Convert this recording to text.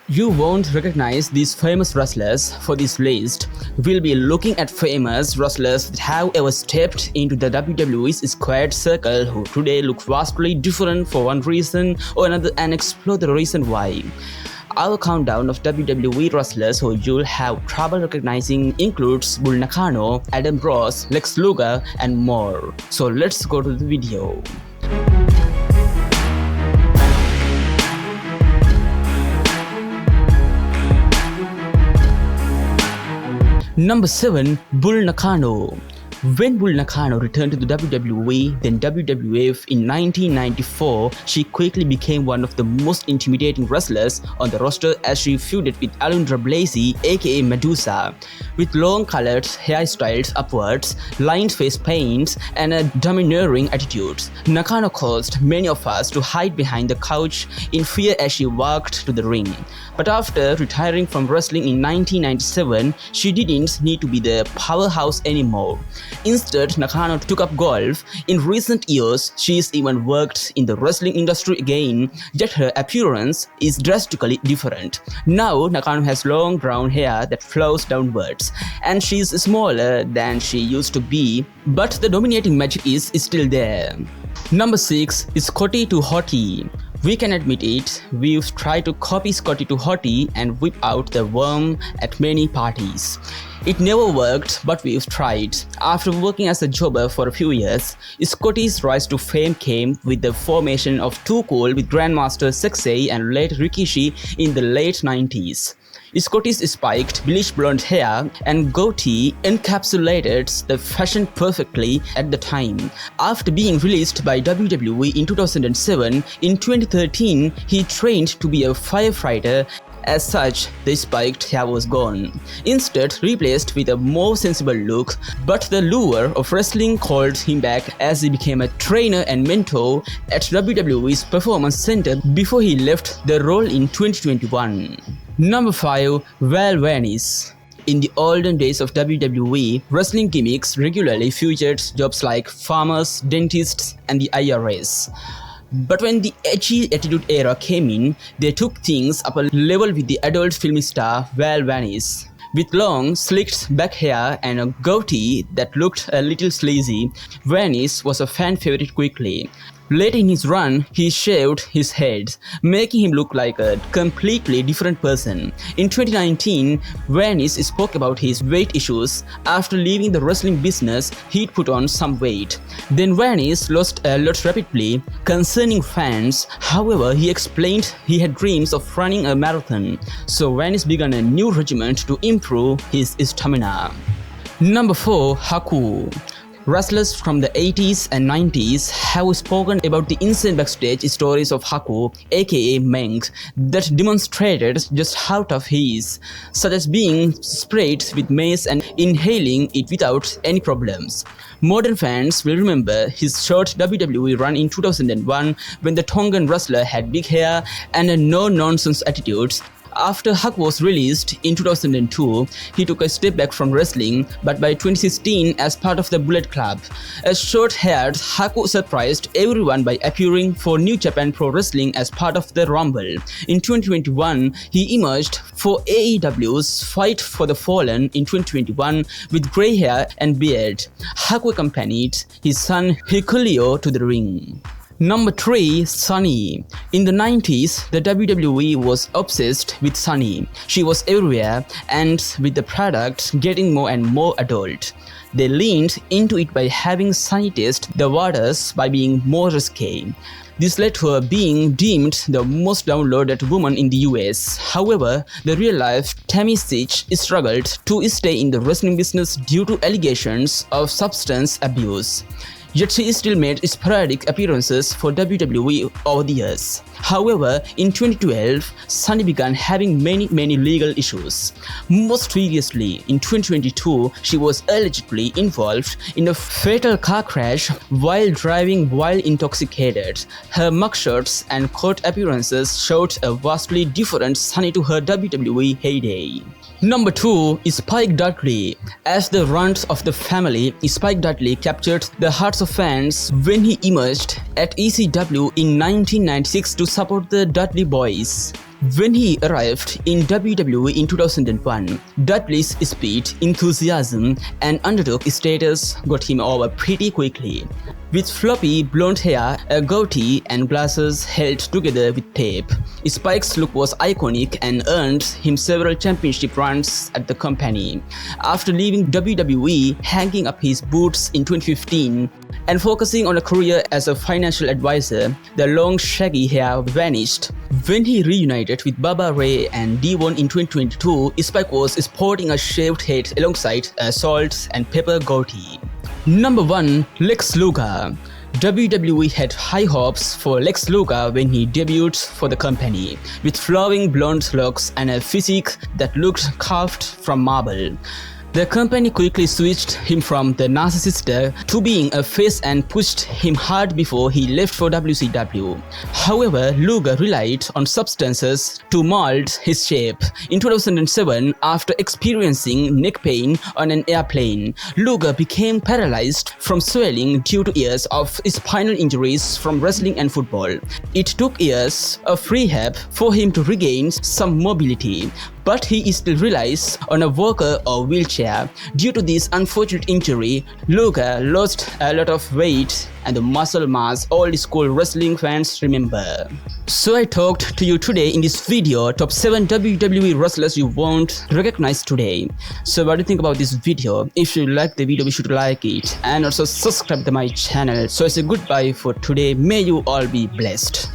You won't recognize these famous wrestlers. For this list, we'll be looking at famous wrestlers that have ever stepped into the WWE's squared circle who today look vastly different for one reason or another and explore the reason why. Our countdown of WWE wrestlers who you'll have trouble recognizing includes Bull Nakano, Adam Ross, Lex Luger, and more. So let's go to the video. Number 7. Bull Nakano. When Bull Nakano returned to the WWE, then WWF in 1994, she quickly became one of the most intimidating wrestlers on the roster as she feuded with Alundra Blasey aka Medusa. With long colored hairstyles upwards, lined face paints, and a domineering attitude, Nakano caused many of us to hide behind the couch in fear as she walked to the ring. But after retiring from wrestling in 1997, she didn't need to be the powerhouse anymore. Instead, Nakano took up golf. In recent years, she's even worked in the wrestling industry again, yet her appearance is drastically different. Now, Nakano has long brown hair that flows downwards, and she's smaller than she used to be, but the dominating magic is still there. Number 6 is Scotty to Hotty. We can admit it, we've tried to copy Scotty to Hotty and whip out the worm at many parties. It never worked, but we've tried. After working as a jobber for a few years, Scotty's rise to fame came with the formation of Too Cool with Grandmaster Sexay and late Rikishi in the late 90s. Scotty's spiked, bleach blonde hair and goatee encapsulated the fashion perfectly at the time. After being released by WWE in 2007, in 2013 he trained to be a firefighter. As such, the spiked hair was gone, instead replaced with a more sensible look, but the lure of wrestling called him back as he became a trainer and mentor at WWE's Performance Center before he left the role in 2021. Number 5. Val Venis. In the olden days of WWE, wrestling gimmicks regularly featured jobs like farmers, dentists, and the IRS. But when the edgy attitude era came in, they took things up a level with the adult film star Val Venis. With long, slicked back hair and a goatee that looked a little sleazy, Venis was a fan favorite quickly. Late in his run, he shaved his head, making him look like a completely different person. In 2019, Venis spoke about his weight issues. After leaving the wrestling business, he'd put on some weight. Then Venis lost a lot rapidly. Concerning fans, however, he explained he had dreams of running a marathon. So Venis began a new regimen to improve his stamina. Number 4. Haku. Wrestlers from the 80s and 90s have spoken about the insane backstage stories of Haku aka Menk that demonstrated just how tough he is, such as being sprayed with mace and inhaling it without any problems. Modern fans will remember his short WWE run in 2001 when the Tongan wrestler had big hair and a no-nonsense attitude. After Haku was released in 2002, he took a step back from wrestling, but by 2016 as part of the Bullet Club. As short-haired, Haku surprised everyone by appearing for New Japan Pro Wrestling as part of the Rumble. In 2021, he emerged for AEW's Fight for the Fallen in 2021 with grey hair and beard. Haku accompanied his son Hikuleo to the ring. Number 3. Sunny. In the 90s, the WWE was obsessed with Sunny. She was everywhere, and with the product getting more and more adult, they leaned into it by having Sunny test the waters by being more risque. This led to her being deemed the most downloaded woman in the US. However, the real-life Tammy Sitch struggled to stay in the wrestling business due to allegations of substance abuse. Yet she still made sporadic appearances for WWE over the years. However, in 2012, Sunny began having many legal issues. Most seriously, in 2022, she was allegedly involved in a fatal car crash while driving while intoxicated. Her mugshots and court appearances showed a vastly different Sunny to her WWE heyday. Number 2 is Spike Dudley. As the runt of the family, Spike Dudley captured the hearts of fans when he emerged at ECW in 1996 to support the Dudley Boys. When he arrived in WWE in 2001, Dudley's speed, enthusiasm, and underdog status got him over pretty quickly. With floppy blonde hair, a goatee, and glasses held together with tape, Spike's look was iconic and earned him several championship runs at the company. After leaving WWE, hanging up his boots in 2015, and focusing on a career as a financial advisor, the long shaggy hair vanished. When he reunited with Baba Ray and D1 in 2022, Spike was sporting a shaved head alongside a salt and pepper goatee. Number 1. Lex Luger. WWE had high hopes for Lex Luger when he debuted for the company, with flowing blonde locks and a physique that looked carved from marble. The company quickly switched him from the narcissist to being a face and pushed him hard before he left for WCW. However, Luger relied on substances to mold his shape. In 2007, after experiencing neck pain on an airplane, Luger became paralyzed from swelling due to years of spinal injuries from wrestling and football. It took years of rehab for him to regain some mobility, but he still relies on a walker or wheelchair. Due to this unfortunate injury, Luger lost a lot of weight and the muscle mass old school wrestling fans remember. So I talked to you today in this video top 7 WWE wrestlers you won't recognize today. So what do you think about this video? If you like the video, be sure to like it and also subscribe to my channel. So I say goodbye for today. May you all be blessed.